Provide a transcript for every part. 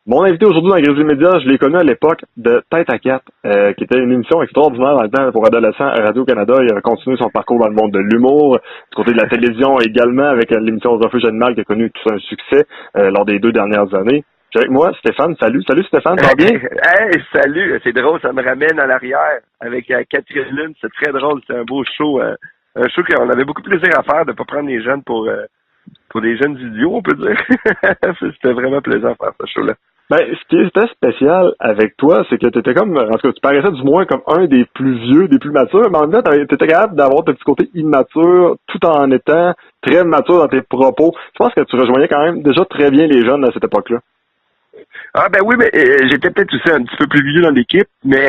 Mon invité aujourd'hui dans Grizzly Média, je l'ai connu à l'époque de Tête à quatre, qui était une émission extraordinaire dans le temps pour adolescents à Radio-Canada. Il a continué son parcours dans le monde de l'humour, du côté de la télévision également, avec l'émission Refuge Animal qui a connu tout un succès lors des 2 dernières années. J'ai avec moi Stéphane. Salut Stéphane, ça va bien? Hey, salut, c'est drôle, ça me ramène à l'arrière avec Catherine Lune, c'est très drôle, c'est un beau show, un show qu'on avait beaucoup de plaisir à faire, de pas prendre les jeunes pour des jeunes idiots, on peut dire. C'était vraiment plaisant de faire ce show-là. Ben, ce qui était spécial avec toi, c'est que t'étais comme, en tout cas, tu paraissais du moins comme un des plus vieux, des plus matures, mais en même temps, t'étais capable d'avoir ton petit côté immature, tout en étant très mature dans tes propos. Je pense que tu rejoignais quand même déjà très bien les jeunes à cette époque-là. Ah ben oui, mais j'étais peut-être aussi un petit peu plus vieux dans l'équipe, mais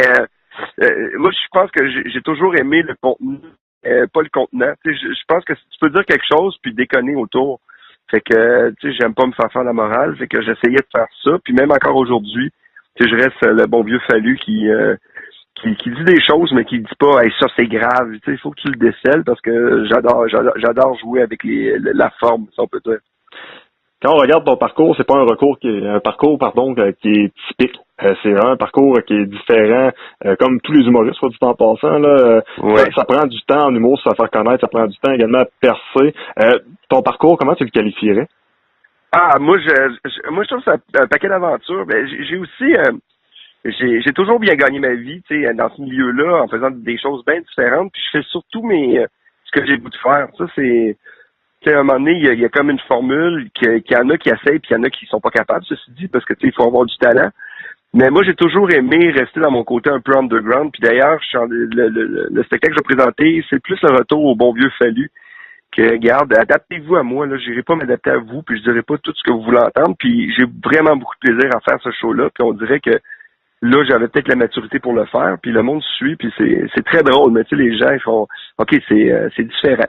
moi je pense que j'ai toujours aimé le contenu, pas le contenant. Tu sais, je pense que tu peux dire quelque chose puis déconner autour. Fait que tu sais, j'aime pas me faire faire la morale, fait que j'essayais de faire ça, puis même encore aujourd'hui, tu sais, je reste le bon vieux Fallu qui dit des choses mais qui dit pas hey, ça c'est grave. Tu sais, il faut que tu le décèles parce que j'adore jouer avec la forme, si on peut dire. Quand on regarde ton parcours, c'est pas un parcours qui est typique. C'est vraiment un parcours qui est différent, comme tous les humoristes, soit du temps passant. Là, Ouais. ça prend du temps en humour, ça va faire connaître, ça prend du temps également à percer. Ton parcours, comment tu le qualifierais? Ah, moi je trouve ça un paquet d'aventures. Mais j'ai aussi j'ai toujours bien gagné ma vie, tu sais, dans ce milieu-là, en faisant des choses bien différentes. Puis je fais surtout ce que j'ai le goût de faire. Ça, c'est à un moment donné, il y a comme une formule qu'il y en a qui essayent, puis il y en a qui sont pas capables, ceci dit, parce que tu sais, il faut avoir du talent. Mais moi, j'ai toujours aimé rester dans mon côté un peu underground. Puis d'ailleurs, le spectacle que je vais présenter, c'est plus le retour au bon vieux Fallu. Que, garde, adaptez-vous à moi, là. J'irai pas m'adapter à vous, puis je dirai pas tout ce que vous voulez entendre. Puis j'ai vraiment beaucoup de plaisir à faire ce show-là. Puis on dirait que là, j'avais peut-être la maturité pour le faire. Puis le monde suit, puis c'est très drôle. Mais tu sais, les gens, ils font, OK, c'est différent.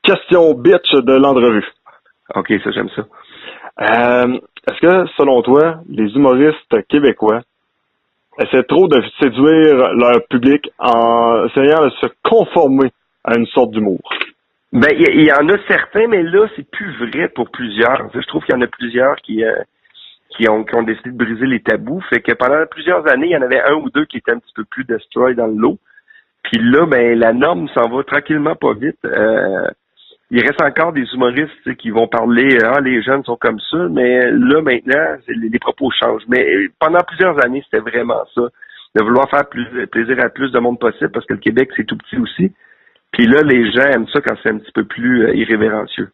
Question bitch de l'entrevue. OK, ça, j'aime ça. Est-ce que, selon toi, les humoristes québécois essaient trop de séduire leur public en essayant de se conformer à une sorte d'humour? Ben, il y en a certains, mais là, c'est plus vrai pour plusieurs. Je trouve qu'il y en a plusieurs qui ont décidé de briser les tabous. Fait que pendant plusieurs années, il y en avait un ou deux qui étaient un petit peu plus destroy dans le lot. Puis là, ben, la norme s'en va tranquillement pas vite. Il reste encore des humoristes qui vont parler les jeunes sont comme ça, mais là maintenant les propos changent. Mais pendant plusieurs années, c'était vraiment ça, de vouloir faire plaisir à plus de monde possible parce que le Québec c'est tout petit aussi. Puis là, les gens aiment ça quand c'est un petit peu plus irrévérencieux.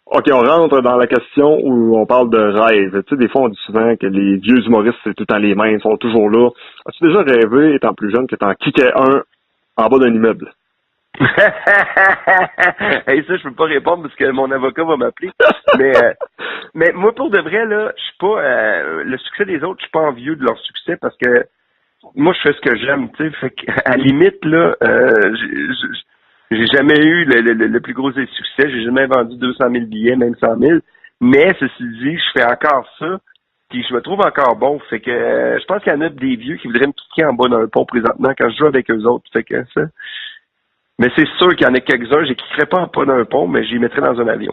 OK, on rentre dans la question où on parle de rêve. Tu sais, des fois, on dit souvent que les vieux humoristes, c'est tout le temps les mêmes, ils sont toujours là. As-tu déjà rêvé, étant plus jeune, que t'en kickais un en bas d'un immeuble? Hey, ça, je peux pas répondre parce que mon avocat va m'appeler. Mais moi, pour de vrai, là, je suis pas le succès des autres, je suis pas envieux de leur succès parce que moi, je fais ce que j'aime, tu sais. Fait qu'à la limite, là, j'ai jamais eu le plus gros des succès. J'ai jamais vendu 200 000 billets, même 100 000. Mais ceci dit, je fais encore ça. Puis je me trouve encore bon. Fait que je pense qu'il y en a des vieux qui voudraient me kicker en bas d'un pont présentement quand je joue avec eux autres. Fait que ça. Mais c'est sûr qu'il y en a quelques-uns, je les quitterais pas en bas d'un pont, mais j'y mettrais dans un avion.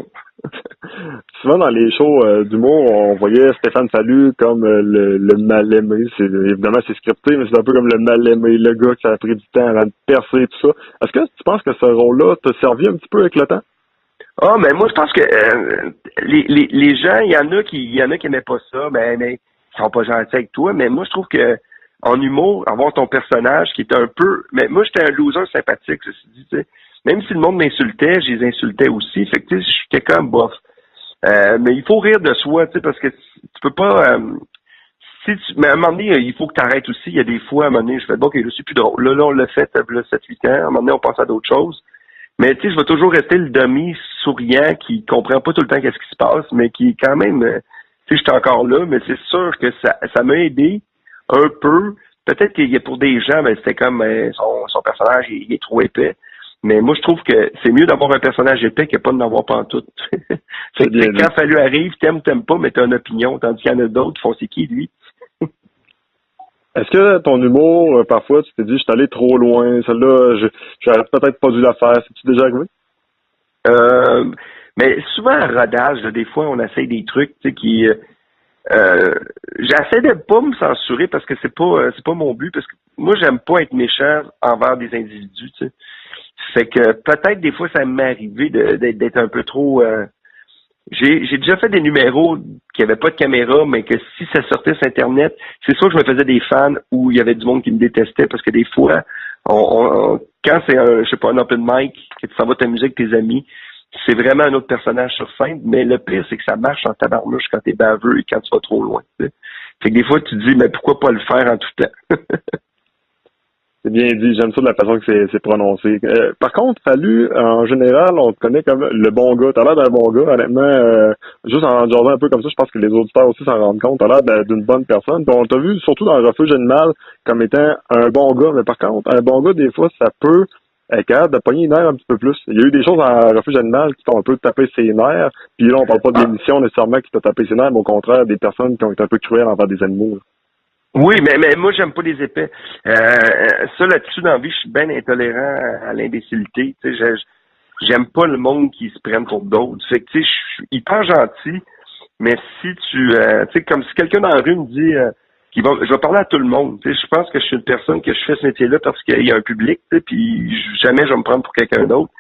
Souvent, dans les shows d'humour, on voyait Stéphane Fallu comme le mal-aimé. Évidemment, c'est scripté, mais c'est un peu comme le mal-aimé, le gars qui a pris du temps avant de percer et tout ça. Est-ce que tu penses que ce rôle-là t'a servi un petit peu avec le temps? Ah, mais moi, je pense que les gens, il y en a qui aimaient pas ça, mais ils sont pas gentils avec toi. Mais moi, je trouve que en humour, avoir ton personnage qui est un peu... Mais moi, j'étais un loser sympathique, ceci dit, tu sais. Même si le monde m'insultait, je les insultais aussi. Fait que, tu sais, je suis quelqu'un bof. Mais il faut rire de soi, tu sais, parce que tu peux pas... mais à un moment donné, il faut que tu arrêtes aussi. Il y a des fois, à un moment donné, je fais, bon, OK, je suis plus drôle. Là, on l'a fait, là, 7-8 ans. À un moment donné, on passe à d'autres choses. Mais, tu sais, je vais toujours rester le demi souriant qui comprend pas tout le temps qu'est-ce qui se passe, mais qui, quand même, tu sais, je suis encore là, mais c'est sûr que ça m'a aidé un peu. Peut-être qu'il y a pour des gens, ben, c'était comme son personnage, il est trop épais. Mais moi, je trouve que c'est mieux d'avoir un personnage épais que pas de n'avoir pas en tout. Fait que quand Fallu arrive, t'aimes ou t'aimes pas, mais t'as une opinion, tandis qu'il y en a d'autres qui font c'est qui, lui? Est-ce que ton humour, parfois, tu t'es dit, je suis allé trop loin, celle-là, j'aurais peut-être pas dû la faire. C'est-tu déjà arrivé? Mais souvent, à rodage, là, des fois, on essaye des trucs, tu sais, qui... j'essaie de pas me censurer parce que c'est pas mon but, parce que moi j'aime pas être méchant envers des individus, tu sais. Fait que peut-être des fois ça m'est arrivé d'être un peu trop j'ai déjà fait des numéros qui avaient pas de caméra, mais que si ça sortait sur Internet, c'est sûr que je me faisais des fans où il y avait du monde qui me détestait parce que des fois, quand c'est un open mic, que tu s'en vas t'amuser avec tes amis, c'est vraiment un autre personnage sur scène, mais le pire, c'est que ça marche en tabarnouche quand t'es baveux et quand tu vas trop loin. T'sais. Fait que des fois, tu te dis, mais pourquoi pas le faire en tout temps? C'est bien dit, j'aime ça de la façon que c'est prononcé. Par contre, Fallu, en général, on te connaît comme le bon gars. T'as l'air d'un bon gars, honnêtement. Juste en jasant un peu comme ça, je pense que les auditeurs aussi s'en rendent compte. T'as l'air d'une bonne personne. Puis on t'a vu surtout dans le refuge animal comme étant un bon gars. Mais par contre, un bon gars, des fois, ça peut être capable de pogner les nerfs un petit peu plus. Il y a eu des choses dans le refuge animal qui t'ont un peu tapé ses nerfs. Puis là, on parle pas de l'émission nécessairement qui t'a tapé ses nerfs, mais au contraire, des personnes qui ont été un peu cruelles envers des animaux. Là. Oui, mais moi, j'aime pas les épais. Ça, là-dessus, dans la vie, je suis bien intolérant à l'imbécilité. Tu sais, j'aime pas le monde qui se prenne pour d'autres. Fait que, tu sais, je suis hyper gentil, mais si tu sais, comme si quelqu'un dans la rue me dit je vais parler à tout le monde. Tu sais, je pense que je suis une personne que je fais ce métier-là parce qu'il y a un public, tu sais, puis jamais je vais me prendre pour quelqu'un d'autre.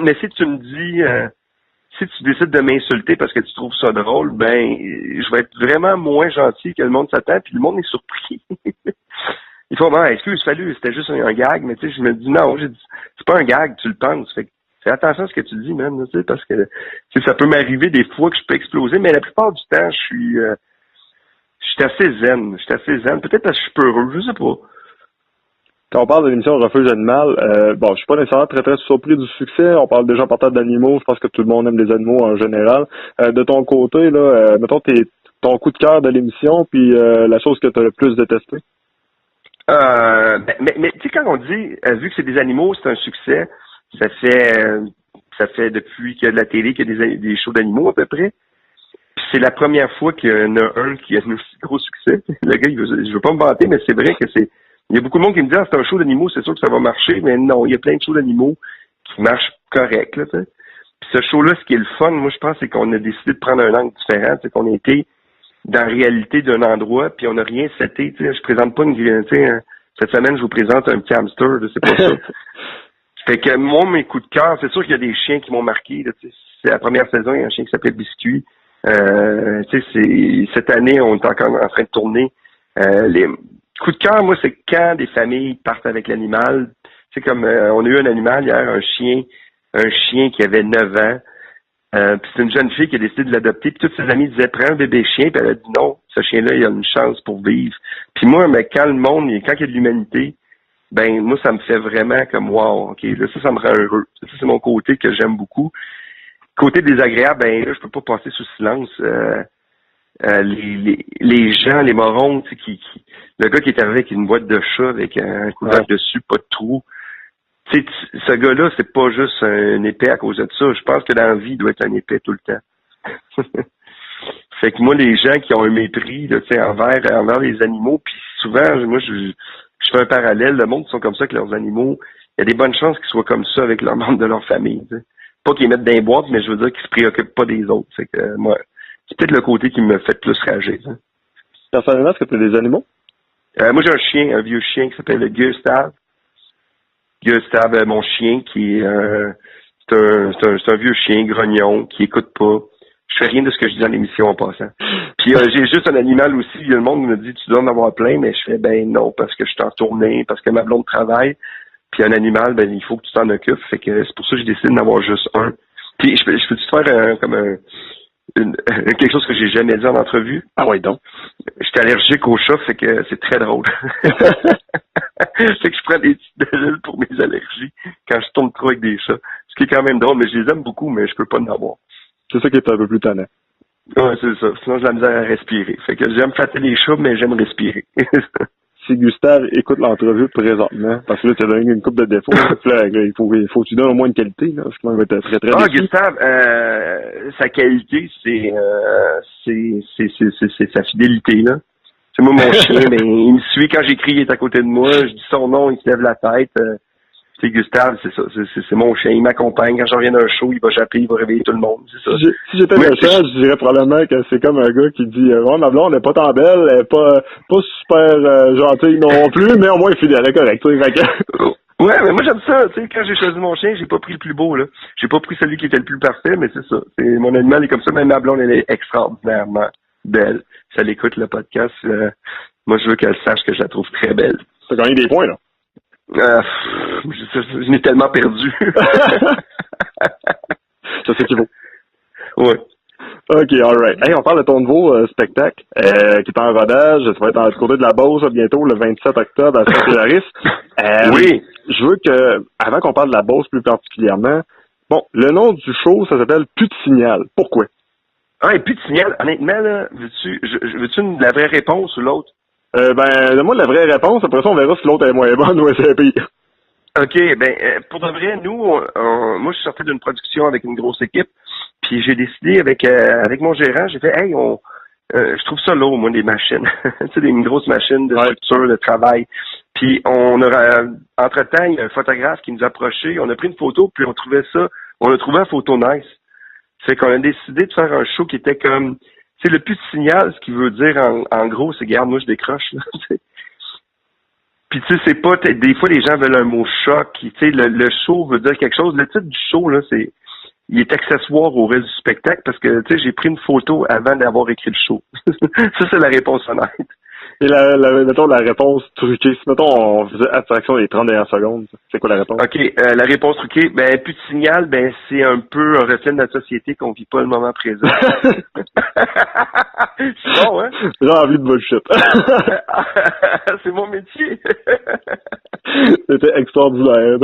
Mais si tu me dis si tu décides de m'insulter parce que tu trouves ça drôle, ben je vais être vraiment moins gentil que le monde s'attend, puis le monde est surpris. Il faut excuse, salut, c'était juste un gag, mais tu sais, je me dis non, j'ai dit, c'est pas un gag, tu le penses. Fait que fais attention à ce que tu dis, même, tu sais, parce que ça peut m'arriver des fois que je peux exploser, mais la plupart du temps, je suis assez zen. Je suis assez zen. Peut-être parce que je suis peureux, je sais pas. Quand on parle de l'émission Refuge Animal, bon, je suis pas nécessairement très très surpris du succès. On parle déjà en partant d'animaux. Je pense que tout le monde aime les animaux en général. De ton côté, là, mettons ton coup de cœur de l'émission, puis la chose que tu as le plus détesté. Mais tu sais, quand on dit vu que c'est des animaux, c'est un succès, ça fait depuis qu'il y a de la télé qu'il y a des shows d'animaux à peu près. Puis c'est la première fois qu'il y en a un qui a un aussi gros succès. Le gars, je veux pas me vanter, mais c'est vrai que il y a beaucoup de monde qui me dit c'est un show d'animaux, c'est sûr que ça va marcher, mais non, il y a plein de shows d'animaux qui marchent correct, là, t'sais. Puis ce show-là, ce qui est le fun, moi je pense, c'est qu'on a décidé de prendre un angle différent, c'est qu'on a été dans la réalité d'un endroit, puis on n'a rien seté, tu sais, je présente pas cette semaine je vous présente un petit hamster, c'est pas ça. Fait que moi, mes coups de cœur, c'est sûr qu'il y a des chiens qui m'ont marqué, là, c'est la première saison, il y a un chien qui s'appelle Biscuit. Cette année, on est encore en train de tourner. Les coups de cœur, moi, c'est quand des familles partent avec l'animal. C'est comme on a eu un animal hier, un chien qui avait 9 ans. Puis c'est une jeune fille qui a décidé de l'adopter. Puis toutes ses amies disaient prends un bébé chien. Puis elle a dit non, ce chien-là, il a une chance pour vivre. Puis moi, mais quand il y a de l'humanité, ben moi, ça me fait vraiment comme wow, ok, là, ça me rend heureux. Ça, c'est mon côté que j'aime beaucoup. Côté désagréable, ben là, je peux pas passer sous silence les gens, les morons, tu sais, le gars qui est arrivé avec une boîte de chat avec un couvercle dessus, pas de trou. Tu sais, ce gars-là, c'est pas juste un épais à cause de ça. Je pense que dans la vie, il doit être un épais tout le temps. Fait que moi, les gens qui ont un mépris, là, tu sais, envers les animaux, puis souvent, moi, je fais un parallèle, le monde qui sont comme ça avec leurs animaux, il y a des bonnes chances qu'ils soient comme ça avec leurs membres de leur famille, tu sais. Pas qu'ils mettent dans les boîtes, mais je veux dire qu'ils se préoccupent pas des autres. Fait que moi, c'est peut-être le côté qui me fait plus rager. Hein. Personnellement, est-ce que tu as des animaux? Moi, j'ai un vieux chien qui s'appelle le Gustave. Gustave, mon chien, qui est c'est un vieux chien grognon qui écoute pas. Je fais rien de ce que je dis dans l'émission en passant. Puis j'ai juste un animal aussi. Le monde me dit tu dois en avoir plein, mais je fais ben non parce que je suis en tournée, parce que ma blonde travaille. Puis un animal, ben il faut que tu t'en occupes. Fait que c'est pour ça que je décide d'en avoir juste un. Puis je peux-tu te faire quelque chose que j'ai jamais dit en entrevue? Ah ouais donc. J'étais allergique aux chats, fait que c'est très drôle. Fait que je prends des petites pilules pour mes allergies quand je tourne trop avec des chats. Ce qui est quand même drôle, mais je les aime beaucoup, mais je peux pas en avoir. C'est ça qui est un peu plus tannant. Ouais, c'est ça. Sinon, j'ai la misère à respirer. Fait que j'aime flatter les chats, mais j'aime respirer. Si Gustave écoute l'entrevue présentement, parce que là, tu as donné une coupe de défauts, là, il faut que tu donnes au moins une qualité, là, parce qu'il va être très, très déçu. Gustave, sa qualité, c'est sa fidélité, là. C'est moi, mon chien, mais il me suit quand j'écris, il est à côté de moi, je dis son nom, il se lève la tête. Tu sais, Gustave, c'est ça, c'est mon chien, il m'accompagne. Quand je reviens d'un show, il va japper, il va réveiller tout le monde, c'est ça. Si j'étais méchant, je dirais probablement que c'est comme un gars qui dit ouais, ma blonde n'est pas tant belle, elle est pas super gentille non plus, mais au moins elle est fidèle, elle est correcte, tu sais, fait que... Ouais, mais moi j'aime ça, tu sais, quand j'ai choisi mon chien, j'ai pas pris le plus beau, là. J'ai pas pris celui qui était le plus parfait, mais c'est ça. Mon animal est comme ça, même ma blonde, elle est extraordinairement belle. Si elle écoute le podcast, moi je veux qu'elle sache que je la trouve très belle. T'as gagné des points, là. Je m'ai tellement perdu. Ça c'est qu'il vaut. Ouais. OK, alright. Hey, on parle de ton nouveau spectacle qui est en rodage. Tu vas être du côté de la Beauce bientôt, le 27 octobre à Saint-Hilaris. Oui. Je veux que, avant qu'on parle de la Beauce plus particulièrement, bon, le nom du show, ça s'appelle Plus de signal. Pourquoi? Ah, et plus de signal. Honnêtement, là, veux-tu la vraie réponse ou l'autre? Donne-moi la vraie réponse. Après ça, on verra si l'autre est moins bonne ou c'est pire. OK, pour de vrai, nous, moi, je suis sorti d'une production avec une grosse équipe, puis j'ai décidé avec mon gérant, j'ai fait, hey, je trouve ça lourd, moi, des machines. Tu sais, une grosse machine de structure, de travail. Puis entre-temps, il y a un photographe qui nous a approché, on a pris une photo, puis on a trouvé la photo nice. Fait qu'on a décidé de faire un show qui était comme, c'est le plus de signal, ce qui veut dire en gros, c'est garde, moi je décroche, là. Puis tu sais, c'est pas, des fois les gens veulent un mot choc, tu sais, le show veut dire quelque chose. Le titre du show, là, il est accessoire au reste du spectacle parce que, tu sais, j'ai pris une photo avant d'avoir écrit le show. Ça, c'est la réponse honnête. Et mettons la réponse truquée. Si, mettons, on faisait abstraction des 30 dernières secondes, c'est quoi la réponse? OK, la réponse truquée, plus de signal, c'est un peu un reflet de notre société qu'on vit pas le moment présent. C'est bon, hein? J'ai envie de bullshit. C'est mon métier. C'était extraordinaire.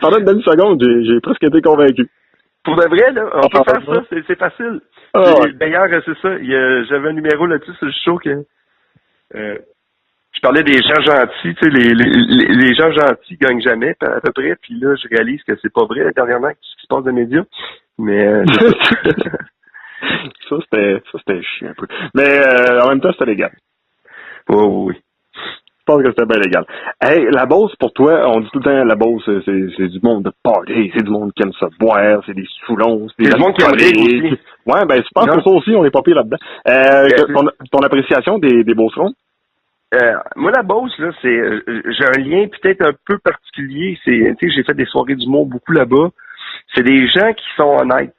Pendant une demi seconde, j'ai presque été convaincu. Pour de vrai, là, on peut faire ça, c'est facile. D'ailleurs, c'est ça, j'avais un numéro là-dessus sur le show que je parlais des gens gentils, tu sais, les gens gentils gagnent jamais, à peu près, puis là, je réalise que c'est pas vrai, dernièrement, ce qui se passe dans les médias. Mais ça, c'était chiant un peu. Mais en même temps, c'était légal. Oui. Je pense que c'était bien légal. Hey, la Beauce, pour toi, on dit tout le temps, la Beauce, c'est du monde de party, c'est du monde qui aime se boire, c'est des soulons, c'est du monde qui aime rire aussi. Ouais, je pense que ça aussi, on est pas pire là-dedans. Ton appréciation des Beaucerons? Moi, la Beauce, là, j'ai un lien peut-être un peu particulier. Tu sais, j'ai fait des soirées d'humour beaucoup là-bas. C'est des gens qui sont honnêtes.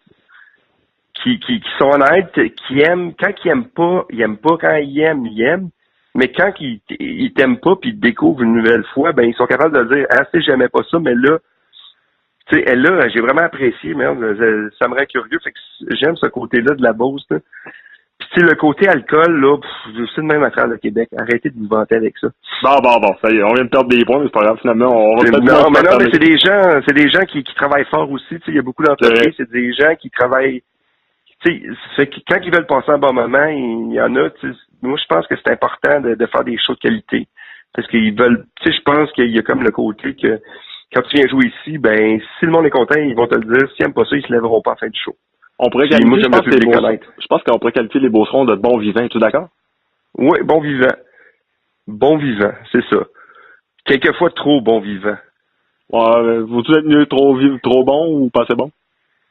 Qui sont honnêtes, qui aiment, quand ils aiment pas, ils aiment pas, quand ils aiment. Mais quand ils t'aiment pas puis ils te découvrent une nouvelle fois, ils sont capables de dire, ah, tu sais, j'aimais pas ça, mais là, tu sais, là, j'ai vraiment apprécié, merde, ça me rend curieux, fait que j'aime ce côté-là de la Beauce, là. Puis tu sais, le côté alcool, là, c'est le même affaire de Québec. Arrêtez de vous vanter avec ça. Bon, ça y est, on vient de perdre des points, mais c'est pas grave, finalement, on va Non, mais c'est des gens qui travaillent fort aussi, tu sais, il y a beaucoup d'entreprises, c'est des gens qui travaillent. Tu sais, quand ils veulent passer un bon moment, il y en a, tu sais, moi je pense que c'est important de faire des shows de qualité. Parce qu'ils veulent, tu sais, je pense qu'il y a comme le côté que quand tu viens jouer ici, si le monde est content, ils vont te le dire. S'ils n'aiment pas ça, ils se lèveront pas en fin de show. On pourrait qualifier, je pense qu'on pourrait qualifier les Beaucerons de bons vivants, es-tu d'accord? Oui, bon vivant. Bon vivant, c'est ça. Quelquefois trop bon vivant. Ouais, vous-tu être mieux trop bon ou pas assez bon?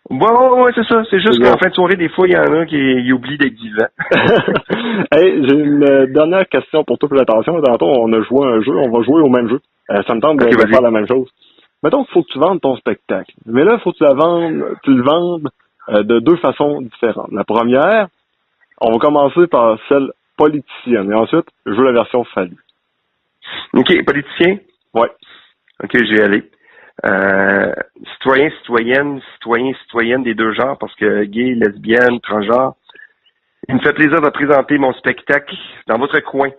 Ouais, c'est ça. C'est juste qu'en fin de soirée, des fois, il y en a qui oublient d'être vivant. Hey, j'ai une dernière question pour toi pour l'attention. Tantôt, on a joué à un jeu, on va jouer au même jeu. Ça me tente de faire la même chose. Mettons qu'il faut que tu vendes ton spectacle. Mais là, il faut que tu le vendes de deux façons différentes. La première, on va commencer par celle politicienne. Et ensuite, je veux la version Fallu. OK, politicien? Ouais. OK, je vais aller. Citoyenne des deux genres, parce que gay, lesbienne, transgenre. Il me fait plaisir de présenter mon spectacle dans votre coin.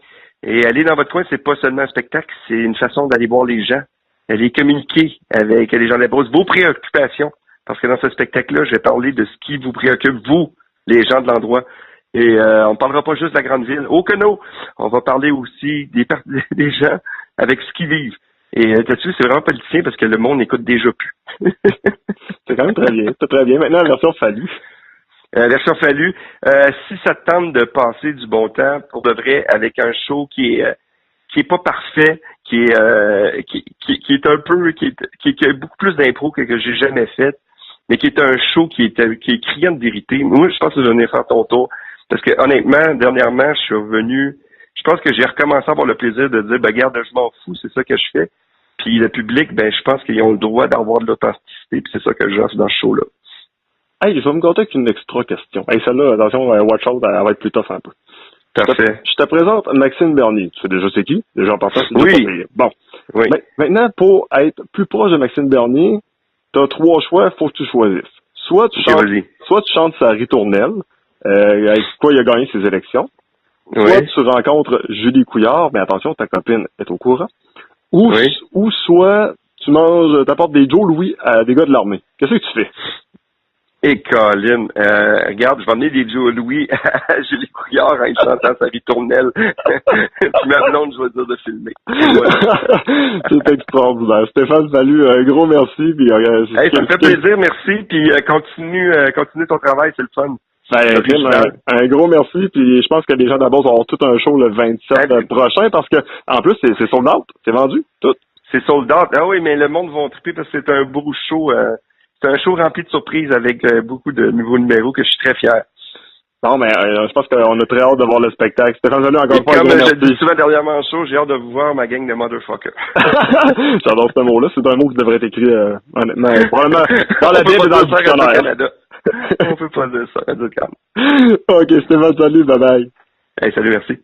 Et aller dans votre coin, c'est pas seulement un spectacle, c'est une façon d'aller voir les gens, d'aller communiquer avec les gens de la Beauce, vos préoccupations. Parce que dans ce spectacle-là, je vais parler de ce qui vous préoccupe, vous, les gens de l'endroit. Et on ne parlera pas juste de la grande ville. Oh que non! On va parler aussi des gens avec ce qu'ils vivent. Et là-dessus, c'est vraiment politicien parce que le monde n'écoute déjà plus. C'est quand même très bien. C'est très bien. Maintenant, la version Fallu. Version Fallu. Si ça te tente de passer du bon temps, pour de vrai, avec un show qui qui est pas parfait, qui est un peu, qui a beaucoup plus d'impro que j'ai jamais fait, mais qui est un show qui est criant de vérité. Moi, je pense que j'en ai fait ton tour. Parce que, honnêtement, dernièrement, je suis revenu, je pense que j'ai recommencé à avoir le plaisir de dire, regarde, je m'en fous, c'est ça que je fais. Puis le public, je pense qu'ils ont le droit d'avoir de l'authenticité, puis c'est ça que j'offre dans ce show-là. Hey, je vais me compter avec une extra question. Hey, celle-là, attention, watch out, elle va être plus tough un peu. Parfait. Je te présente Maxime Bernier. Tu sais déjà c'est qui? Déjà en partant, c'est oui. Déjà bon. Oui. Maintenant, pour être plus proche de Maxime Bernier, t'as 3 choix, faut que tu choisisses. Soit tu chantes sa ritournelle, avec quoi il a gagné ses élections. Oui. Soit tu rencontres Julie Couillard, mais attention, ta copine est au courant. Ou soit tu t'apportes des Joe Louis à des gars de l'armée. Qu'est-ce que tu fais? Et Colin, regarde, je vais emmener des Joe Louis à Julie Couillard en chantant sa ritournelle. Puis ma blonde, je vais dire de filmer. Voilà. C'est extraordinaire. Stéphane, salut, un gros merci. Puis, ça me fait plaisir, merci. Puis continue ton travail, c'est le fun. Un gros merci, puis je pense que les gens d'abord vont avoir tout un show le 27 prochain, parce que en plus, c'est sold out, c'est vendu, tout. C'est sold out. Ah oui, mais le monde va triper parce que c'est un beau show. C'est un show rempli de surprises avec beaucoup de nouveaux numéros que je suis très fier. Non, mais je pense qu'on a très hâte de voir le spectacle. Stéphane, salut encore une fois. Comme je dis souvent dernièrement en show, j'ai hâte de vous voir, ma gang de motherfuckers. J'adore ce mot-là. C'est un mot qui devrait être écrit, honnêtement, probablement dans la Bible et dans le dictionnaire. On peut pas dire ça, Radio Canada. OK, Stéphane, salut, bye bye. Hey, salut, merci.